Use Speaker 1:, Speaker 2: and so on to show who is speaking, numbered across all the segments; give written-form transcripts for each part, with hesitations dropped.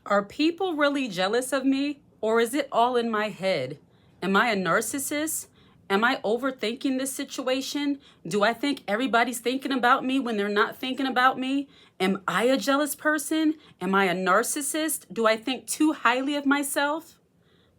Speaker 1: Are people really jealous of me, or is it all in my head? Am I a narcissist? Am I overthinking this situation? Do I think everybody's thinking about me when they're not thinking about me? Am I a jealous person? Am I a narcissist? Do I think too highly of myself?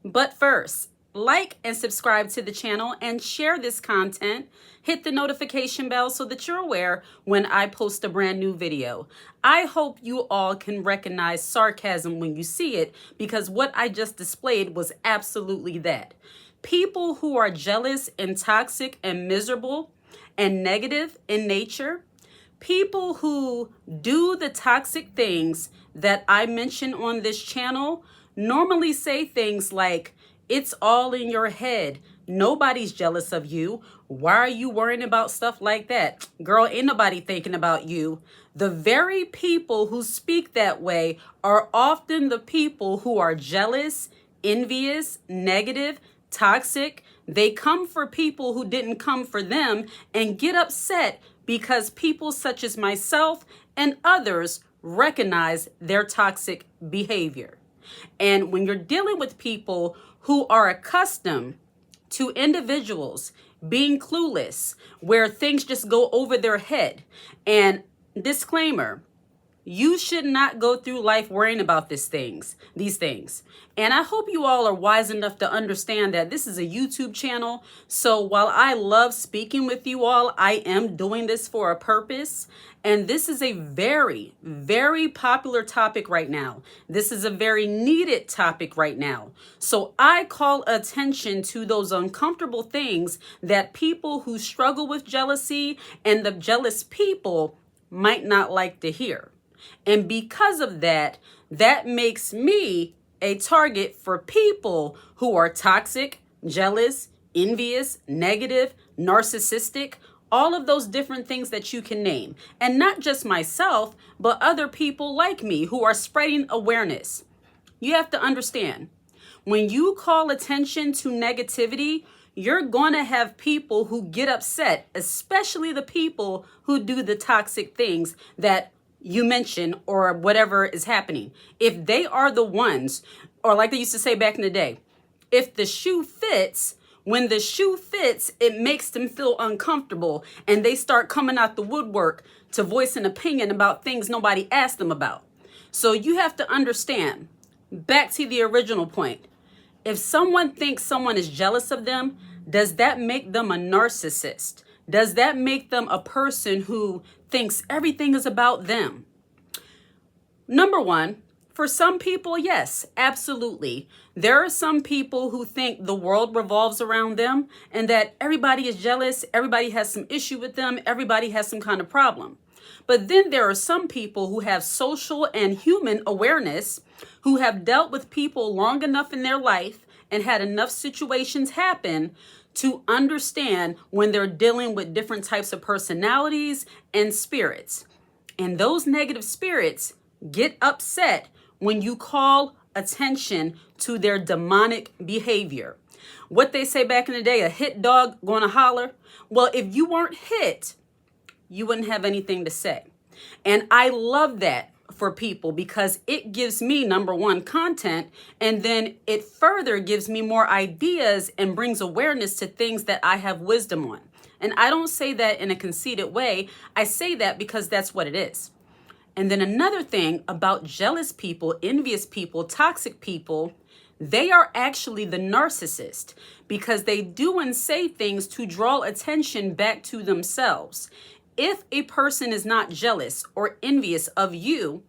Speaker 1: But first, like and subscribe to the channel and share this content. Hit the notification bell so that you're aware when I post a brand new video. I hope you all can recognize sarcasm when you see it, because what I just displayed was absolutely that. People who are jealous and toxic and miserable and negative in nature, people who do the toxic things that I mention on this channel normally say things like, "It's all in your head. Nobody's jealous of you. Why are you worrying about stuff like that? Girl, ain't nobody thinking about you." The very people who speak that way are often the people who are jealous, envious, negative, toxic. They come for people who didn't come for them and get upset because people such as myself and others recognize their toxic behavior. And when you're dealing with people who are accustomed to individuals being clueless, where things just go over their head, and disclaimer, you should not go through life worrying about these things. And I hope you all are wise enough to understand that this is a YouTube channel. So while I love speaking with you all, I am doing this for a purpose. And this is a very, very popular topic right now. This is a very needed topic right now. So I call attention to those uncomfortable things that people who struggle with jealousy and the jealous people might not like to hear. And because of that, that makes me a target for people who are toxic, jealous, envious, negative, narcissistic, all of those different things that you can name. And not just myself, but other people like me who are spreading awareness. You have to understand, when you call attention to negativity, you're going to have people who get upset, especially the people who do the toxic things that you mention or whatever is happening. If they are the ones, or like they used to say back in the day, if the shoe fits, when the shoe fits, it makes them feel uncomfortable and they start coming out the woodwork to voice an opinion about things nobody asked them about. So you have to understand, back to the original point, if someone thinks someone is jealous of them, does that make them a narcissist? Does that make them a person who thinks everything is about them? Number one, for some people, yes, absolutely. There are some people who think the world revolves around them and that everybody is jealous, everybody has some issue with them, everybody has some kind of problem. But then there are some people who have social and human awareness, who have dealt with people long enough in their life and had enough situations happen to understand when they're dealing with different types of personalities and spirits. And those negative spirits get upset when you call attention to their demonic behavior. What they say back in the day, a hit dog gonna holler. Well, if you weren't hit, you wouldn't have anything to say. And I love that for people because it gives me, number one, content, and then it further gives me more ideas and brings awareness to things that I have wisdom on. And I don't say that in a conceited way. I say that because that's what it is. And then another thing about jealous people, envious people, toxic people, they are actually the narcissist because they do and say things to draw attention back to themselves. If a person is not jealous or envious of you,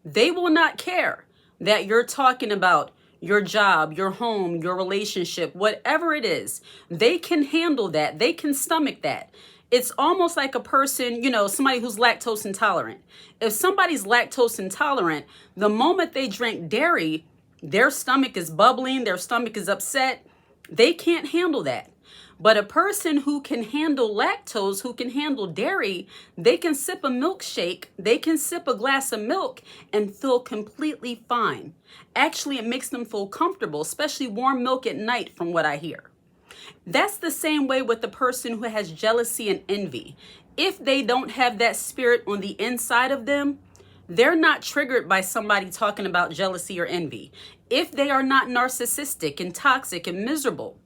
Speaker 1: they will not care that you're talking about your job, your home, your relationship, whatever it is. They can handle that. They can stomach that. It's almost like a person, somebody who's lactose intolerant. If somebody's lactose intolerant, the moment they drink dairy, their stomach is bubbling, their stomach is upset. They can't handle that. But a person who can handle lactose, who can handle dairy, they can sip a milkshake, they can sip a glass of milk and feel completely fine. Actually, it makes them feel comfortable, especially warm milk at night, from what I hear. That's the same way with the person who has jealousy and envy. If they don't have that spirit on the inside of them, they're not triggered by somebody talking about jealousy or envy. If they are not narcissistic and toxic and miserable,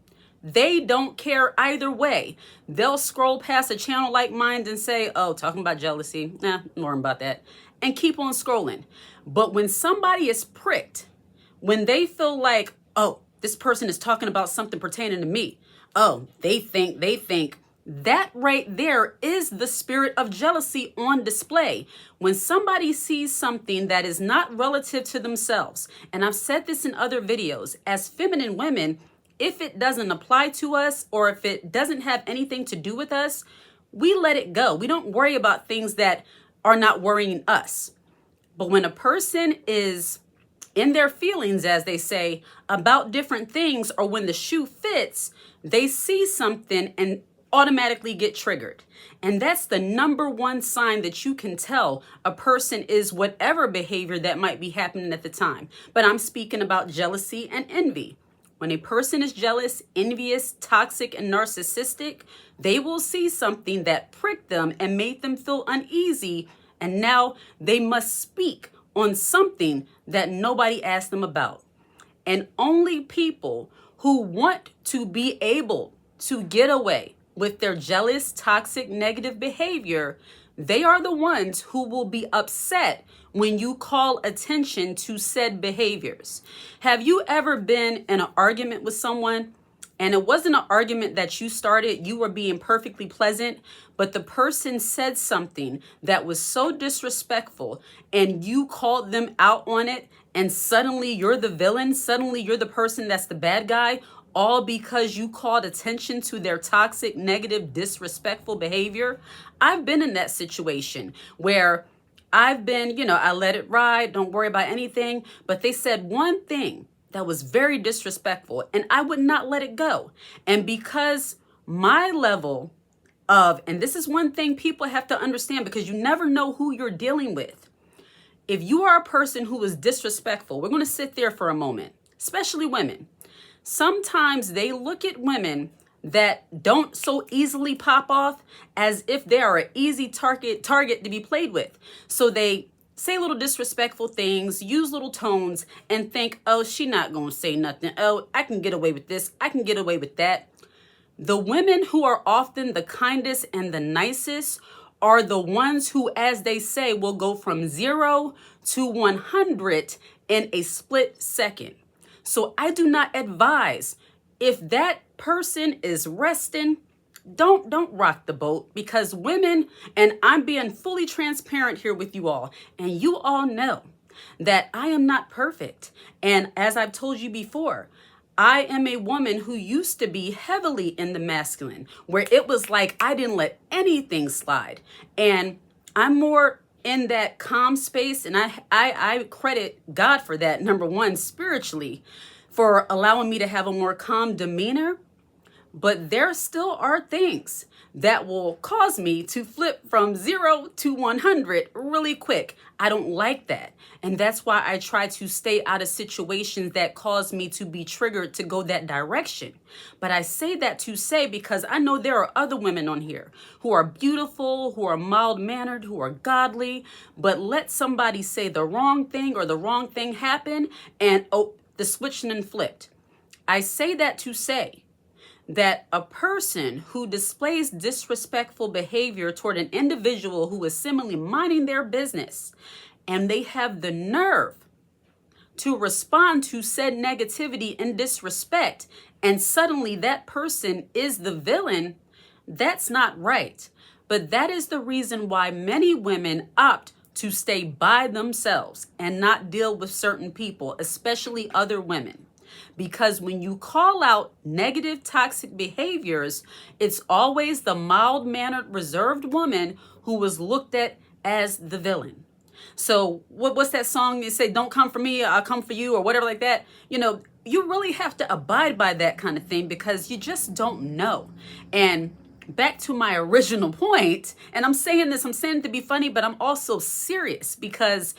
Speaker 1: they don't care either way. They'll scroll past a channel like mine and say, oh, talking about jealousy, more about that, and keep on scrolling. But when somebody is pricked, when they feel like, oh, this person is talking about something pertaining to me, oh, they think, that right there is the spirit of jealousy on display. When somebody sees something that is not relative to themselves, and I've said this in other videos, as feminine women, if it doesn't apply to us or if it doesn't have anything to do with us, we let it go. We don't worry about things that are not worrying us. But when a person is in their feelings, as they say, about different things, or when the shoe fits, they see something and automatically get triggered. And that's the number one sign that you can tell a person is whatever behavior that might be happening at the time. But I'm speaking about jealousy and envy. When a person is jealous, envious, toxic, and narcissistic, they will see something that pricked them and made them feel uneasy, and now they must speak on something that nobody asked them about. And only people who want to be able to get away with their jealous, toxic, negative behavior, they are the ones who will be upset when you call attention to said behaviors. Have you ever been in an argument with someone and it wasn't an argument that you started, you were being perfectly pleasant, but the person said something that was so disrespectful and you called them out on it, and suddenly you're the villain, suddenly you're the person that's the bad guy, all because you called attention to their toxic, negative, disrespectful behavior? I've been in that situation where I've been, I let it ride, don't worry about anything, but they said one thing that was very disrespectful and I would not let it go. And because my level of, and this is one thing people have to understand because you never know who you're dealing with. If you are a person who is disrespectful, we're going to sit there for a moment, especially women. Sometimes they look at women that don't so easily pop off as if they are an easy target to be played with. So they say little disrespectful things, use little tones, and think, oh, she not going to say nothing. Oh, I can get away with this. I can get away with that. The women who are often the kindest and the nicest are the ones who, as they say, will go from 0 to 100 in a split second. So I do not advise, if that person is resting, don't rock the boat, because women, and I'm being fully transparent here with you all, and you all know that I am not perfect. And as I've told you before, I am a woman who used to be heavily in the masculine, where it was like I didn't let anything slide. And I'm more in that calm space, and I credit God for that, number one, spiritually, for allowing me to have a more calm demeanor. But there still are things that will cause me to flip from 0 to 100 really quick. I don't like that. And that's why I try to stay out of situations that cause me to be triggered to go that direction. But I say that to say, because I know there are other women on here who are beautiful, who are mild-mannered, who are godly, but let somebody say the wrong thing or the wrong thing happen and, oh, the switch and flipped. I say that to say that a person who displays disrespectful behavior toward an individual who is similarly minding their business, and they have the nerve to respond to said negativity and disrespect, and suddenly that person is the villain, that's not right. But that is the reason why many women opt to stay by themselves and not deal with certain people, especially other women. Because when you call out negative, toxic behaviors, it's always the mild-mannered, reserved woman who was looked at as the villain. So what's that song you say, don't come for me, I'll come for you, or whatever like that? You really have to abide by that kind of thing because you just don't know. And back to my original point, and I'm saying it to be funny, but I'm also serious because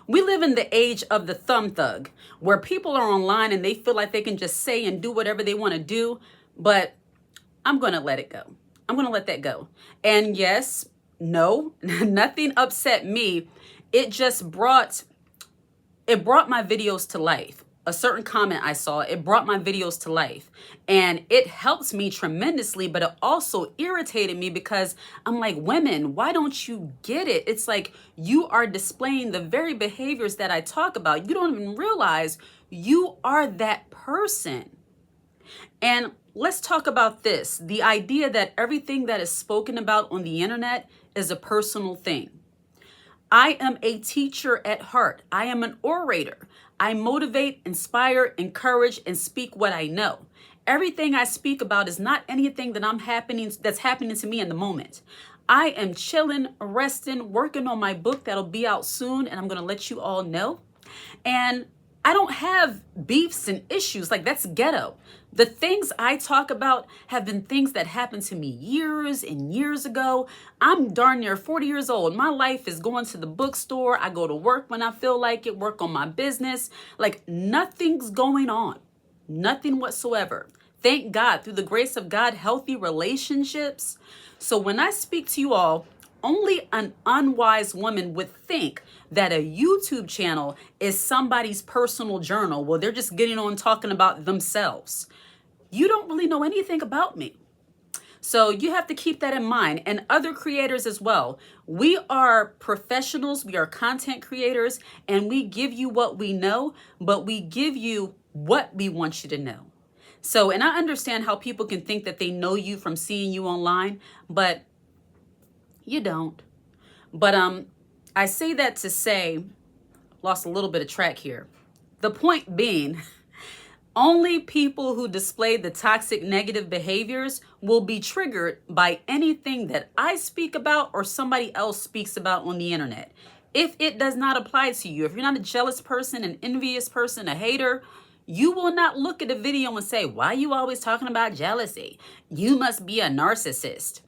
Speaker 1: we live in the age of the thumb thug, where people are online and they feel like they can just say and do whatever they want to do, but I'm going to let it go. I'm going to let that go. And yes, No, nothing upset me. It just brought my videos to life. A certain comment I saw, it brought my videos to life. And it helps me tremendously, but it also irritated me because I'm like, women, why don't you get it? It's like you are displaying the very behaviors that I talk about. You don't even realize you are that person. And let's talk about this. The idea that everything that is spoken about on the internet is a personal thing. I am a teacher at heart. I am an orator. I motivate, inspire, encourage, and speak what I know. Everything I speak about is not anything that's happening to me in the moment. I am chilling, resting, working on my book that'll be out soon, and I'm going to let you all know. And I don't have beefs and issues. Like, that's ghetto. The things I talk about have been things that happened to me years and years ago. I'm darn near 40 years old. My life is going to the bookstore. I go to work when I feel like it, work on my business. Like, nothing's going on. Nothing whatsoever. Thank God, through the grace of God, healthy relationships. So when I speak to you all, only an unwise woman would think that a YouTube channel is somebody's personal journal. Well, they're just getting on talking about themselves. You don't really know anything about me. So you have to keep that in mind, and other creators as well. We are professionals, we are content creators, and we give you what we know, but we give you what we want you to know. So, and I understand how people can think that they know you from seeing you online, but you don't. But I say that to say, lost a little bit of track here. The point being, only people who display the toxic negative behaviors will be triggered by anything that I speak about or somebody else speaks about on the internet. If it does not apply to you, if you're not a jealous person, an envious person, a hater, you will not look at a video and say, why are you always talking about jealousy? You must be a narcissist.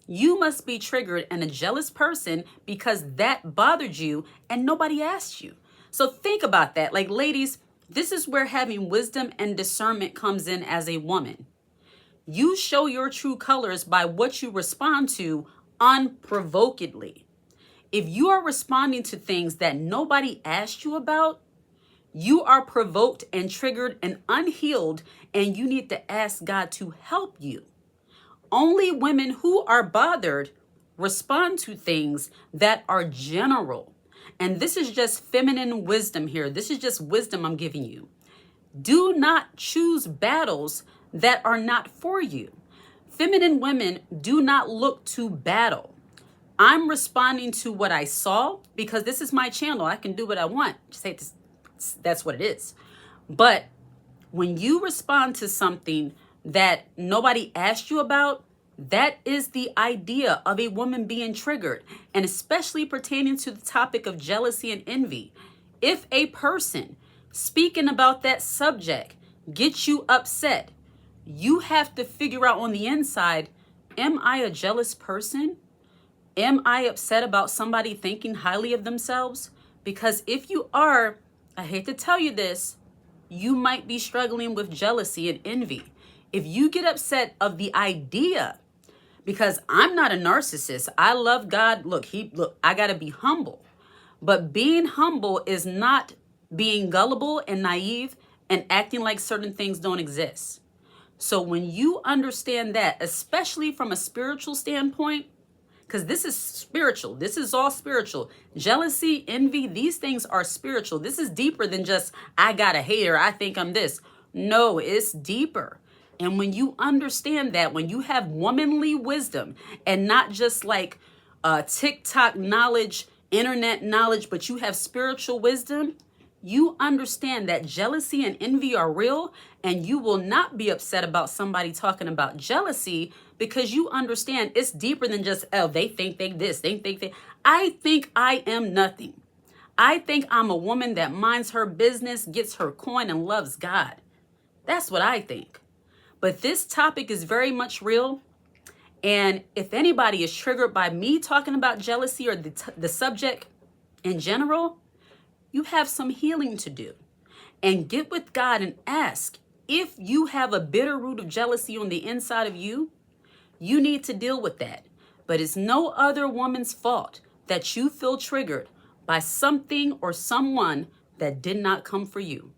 Speaker 1: You must be triggered and a jealous person because that bothered you and nobody asked you. So think about that. Like, ladies, this is where having wisdom and discernment comes in as a woman. You show your true colors by what you respond to unprovokedly. If you are responding to things that nobody asked you about, you are provoked and triggered and unhealed, and you need to ask God to help you. Only women who are bothered respond to things that are general. And this is just feminine wisdom here. This is just wisdom I'm giving you. Do not choose battles that are not for you. Feminine women do not look to battle. I'm responding to what I saw because this is my channel. I can do what I want. Just say this, that's what it is. But when you respond to something that nobody asked you about, that is the idea of a woman being triggered, and especially pertaining to the topic of jealousy and envy. If a person speaking about that subject gets you upset, you have to figure out on the inside, am I a jealous person? Am I upset about somebody thinking highly of themselves? Because if you are, I hate to tell you this, you might be struggling with jealousy and envy. If you get upset of the idea, because I'm not a narcissist, I love God. Look, I got to be humble. But being humble is not being gullible and naive and acting like certain things don't exist. So when you understand that, especially from a spiritual standpoint, because this is spiritual, this is all spiritual. Jealousy, envy, these things are spiritual. This is deeper than just, I got a hater, I think I'm this. No, it's deeper. And when you understand that, when you have womanly wisdom and not just like TikTok knowledge, internet knowledge, but you have spiritual wisdom, you understand that jealousy and envy are real, and you will not be upset about somebody talking about jealousy because you understand it's deeper than just, oh, they think they this, they think they. I think I am nothing. I think I'm a woman that minds her business, gets her coin, and loves God. That's what I think. But this topic is very much real. And if anybody is triggered by me talking about jealousy or the subject in general, you have some healing to do. And get with God and ask, if you have a bitter root of jealousy on the inside of you, you need to deal with that. but it's no other woman's fault that you feel triggered by something or someone that did not come for you.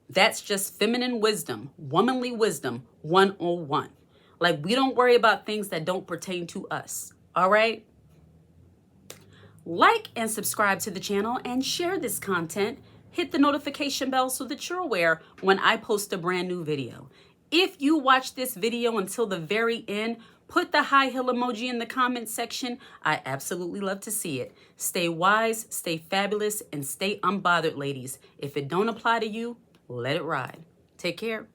Speaker 1: That's just feminine wisdom, womanly wisdom 101. Like, we don't worry about things that don't pertain to us. All right? Like and subscribe to the channel and share this content. Hit the notification bell so that you're aware when I post a brand new video. If you watch this video until the very end, put the high heel emoji in the comment section. I absolutely love to see it. Stay wise, stay fabulous, and stay unbothered, ladies. If it don't apply to you, let it ride. Take care.